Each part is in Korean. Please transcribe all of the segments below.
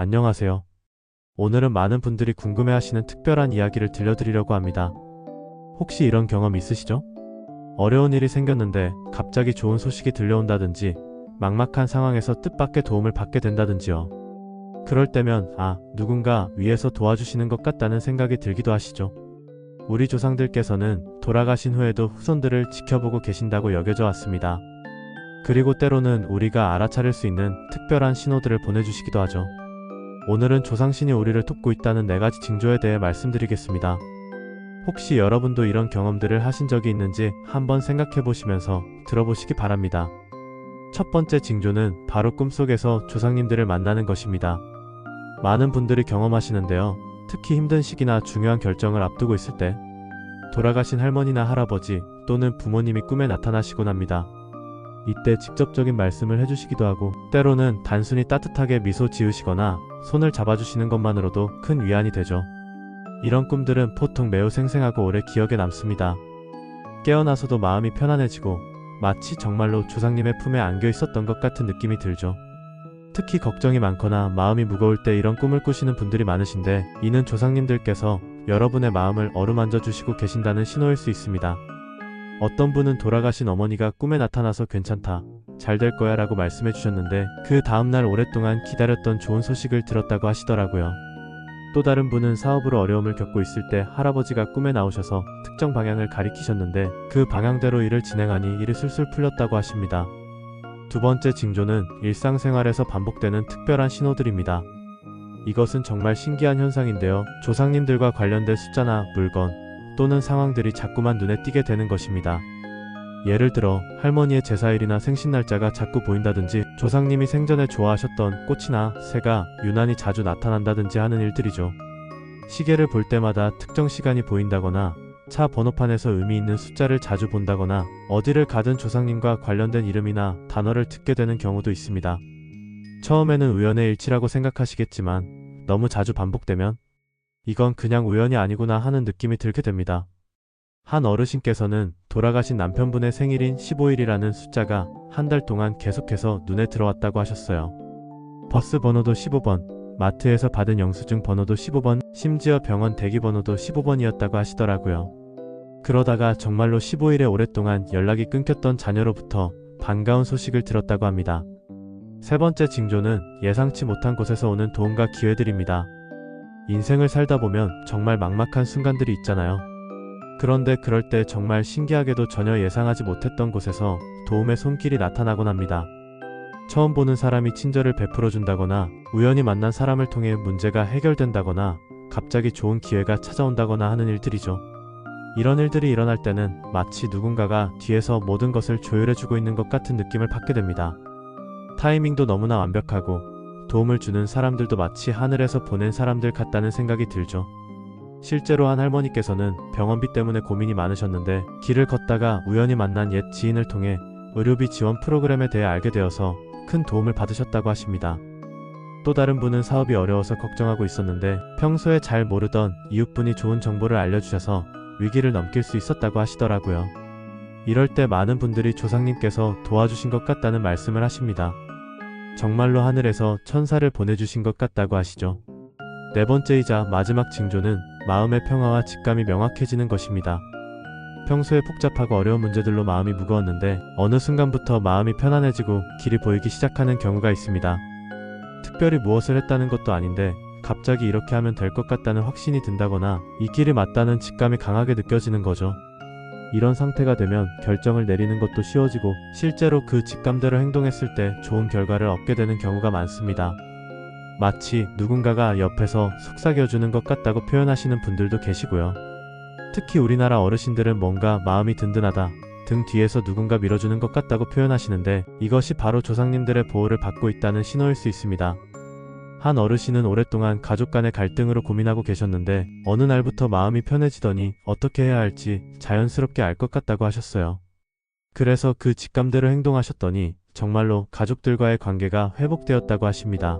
안녕하세요. 오늘은 많은 분들이 궁금해하시는 특별한 이야기를 들려드리려고 합니다. 혹시 이런 경험 있으시죠? 어려운 일이 생겼는데 갑자기 좋은 소식이 들려온다든지 막막한 상황에서 뜻밖의 도움을 받게 된다든지요. 그럴 때면 누군가 위에서 도와주시는 것 같다는 생각이 들기도 하시죠. 우리 조상들께서는 돌아가신 후에도 후손들을 지켜보고 계신다고 여겨져 왔습니다. 그리고 때로는 우리가 알아차릴 수 있는 특별한 신호들을 보내주시기도 하죠. 오늘은 조상신이 우리를 돕고 있다는 4가지 징조에 대해 말씀드리겠습니다. 혹시 여러분도 이런 경험들을 하신 적이 있는지 한번 생각해 보시면서 들어보시기 바랍니다. 첫 번째 징조는 바로 꿈속에서 조상님들을 만나는 것입니다. 많은 분들이 경험하시는데요. 특히 힘든 시기나 중요한 결정을 앞두고 있을 때 돌아가신 할머니나 할아버지 또는 부모님이 꿈에 나타나시곤 합니다. 이때 직접적인 말씀을 해주시기도 하고 때로는 단순히 따뜻하게 미소 지으시거나 손을 잡아주시는 것만으로도 큰 위안이 되죠. 이런 꿈들은 보통 매우 생생하고 오래 기억에 남습니다. 깨어나서도 마음이 편안해지고 마치 정말로 조상님의 품에 안겨 있었던 것 같은 느낌이 들죠. 특히 걱정이 많거나 마음이 무거울 때 이런 꿈을 꾸시는 분들이 많으신데 이는 조상님들께서 여러분의 마음을 어루만져 주시고 계신다는 신호일 수 있습니다. 어떤 분은 돌아가신 어머니가 꿈에 나타나서 괜찮다, 잘 될 거야 라고 말씀해 주셨는데 그 다음날 오랫동안 기다렸던 좋은 소식을 들었다고 하시더라고요. 또 다른 분은 사업으로 어려움을 겪고 있을 때 할아버지가 꿈에 나오셔서 특정 방향을 가리키셨는데 그 방향대로 일을 진행하니 일이 술술 풀렸다고 하십니다. 두 번째 징조는 일상생활에서 반복되는 특별한 신호들입니다. 이것은 정말 신기한 현상인데요. 조상님들과 관련된 숫자나 물건 또는 상황들이 자꾸만 눈에 띄게 되는 것입니다. 예를 들어 할머니의 제사일이나 생신날짜가 자꾸 보인다든지 조상님이 생전에 좋아하셨던 꽃이나 새가 유난히 자주 나타난다든지 하는 일들이죠. 시계를 볼 때마다 특정 시간이 보인다거나 차 번호판에서 의미 있는 숫자를 자주 본다거나 어디를 가든 조상님과 관련된 이름이나 단어를 듣게 되는 경우도 있습니다. 처음에는 우연의 일치라고 생각하시겠지만 너무 자주 반복되면 이건 그냥 우연이 아니구나 하는 느낌이 들게 됩니다. 한 어르신께서는 돌아가신 남편분의 생일인 15일이라는 숫자가 한 달 동안 계속해서 눈에 들어왔다고 하셨어요. 버스 번호도 15번, 마트에서 받은 영수증 번호도 15번, 심지어 병원 대기 번호도 15번이었다고 하시더라고요. 그러다가 정말로 15일에 오랫동안 연락이 끊겼던 자녀로부터 반가운 소식을 들었다고 합니다. 세 번째 징조는 예상치 못한 곳에서 오는 도움과 기회들입니다. 인생을 살다 보면 정말 막막한 순간들이 있잖아요. 그런데 그럴 때 정말 신기하게도 전혀 예상하지 못했던 곳에서 도움의 손길이 나타나곤 합니다. 처음 보는 사람이 친절을 베풀어준다거나 우연히 만난 사람을 통해 문제가 해결된다거나 갑자기 좋은 기회가 찾아온다거나 하는 일들이죠. 이런 일들이 일어날 때는 마치 누군가가 뒤에서 모든 것을 조율해주고 있는 것 같은 느낌을 받게 됩니다. 타이밍도 너무나 완벽하고 도움을 주는 사람들도 마치 하늘에서 보낸 사람들 같다는 생각이 들죠. 실제로 한 할머니께서는 병원비 때문에 고민이 많으셨는데 길을 걷다가 우연히 만난 옛 지인을 통해 의료비 지원 프로그램에 대해 알게 되어서 큰 도움을 받으셨다고 하십니다. 또 다른 분은 사업이 어려워서 걱정하고 있었는데 평소에 잘 모르던 이웃분이 좋은 정보를 알려주셔서 위기를 넘길 수 있었다고 하시더라고요. 이럴 때 많은 분들이 조상님께서 도와주신 것 같다는 말씀을 하십니다. 정말로 하늘에서 천사를 보내주신 것 같다고 하시죠. 네 번째이자 마지막 징조는 마음의 평화와 직감이 명확해지는 것입니다. 평소에 복잡하고 어려운 문제들로 마음이 무거웠는데 어느 순간부터 마음이 편안해지고 길이 보이기 시작하는 경우가 있습니다. 특별히 무엇을 했다는 것도 아닌데 갑자기 이렇게 하면 될 것 같다는 확신이 든다거나 이 길이 맞다는 직감이 강하게 느껴지는 거죠. 이런 상태가 되면 결정을 내리는 것도 쉬워지고 실제로 그 직감대로 행동했을 때 좋은 결과를 얻게 되는 경우가 많습니다. 마치 누군가가 옆에서 속삭여주는 것 같다고 표현하시는 분들도 계시고요. 특히 우리나라 어르신들은 뭔가 마음이 든든하다, 등 뒤에서 누군가 밀어주는 것 같다고 표현하시는데 이것이 바로 조상님들의 보호를 받고 있다는 신호일 수 있습니다. 한 어르신은 오랫동안 가족 간의 갈등으로 고민하고 계셨는데 어느 날부터 마음이 편해지더니 어떻게 해야 할지 자연스럽게 알 것 같다고 하셨어요. 그래서 그 직감대로 행동하셨더니 정말로 가족들과의 관계가 회복되었다고 하십니다.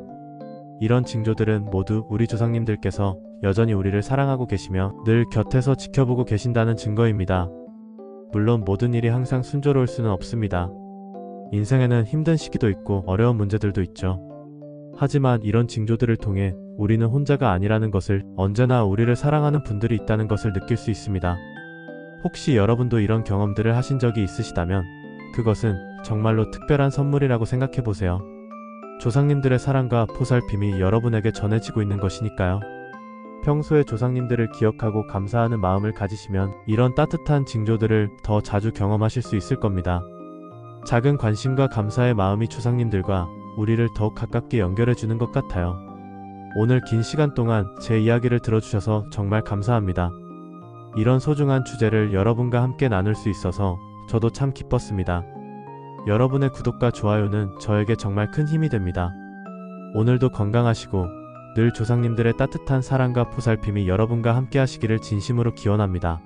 이런 징조들은 모두 우리 조상님들께서 여전히 우리를 사랑하고 계시며 늘 곁에서 지켜보고 계신다는 증거입니다. 물론 모든 일이 항상 순조로울 수는 없습니다. 인생에는 힘든 시기도 있고 어려운 문제들도 있죠. 하지만 이런 징조들을 통해 우리는 혼자가 아니라는 것을, 언제나 우리를 사랑하는 분들이 있다는 것을 느낄 수 있습니다. 혹시 여러분도 이런 경험들을 하신 적이 있으시다면 그것은 정말로 특별한 선물이라고 생각해 보세요. 조상님들의 사랑과 보살핌이 여러분에게 전해지고 있는 것이니까요. 평소에 조상님들을 기억하고 감사하는 마음을 가지시면 이런 따뜻한 징조들을 더 자주 경험하실 수 있을 겁니다. 작은 관심과 감사의 마음이 조상님들과 우리를 더욱 가깝게 연결해 주는 것 같아요. 오늘 긴 시간 동안 제 이야기를 들어주셔서 정말 감사합니다. 이런 소중한 주제를 여러분과 함께 나눌 수 있어서 저도 참 기뻤습니다. 여러분의 구독과 좋아요는 저에게 정말 큰 힘이 됩니다. 오늘도 건강하시고 늘 조상님들의 따뜻한 사랑과 보살핌이 여러분과 함께 하시기를 진심으로 기원합니다.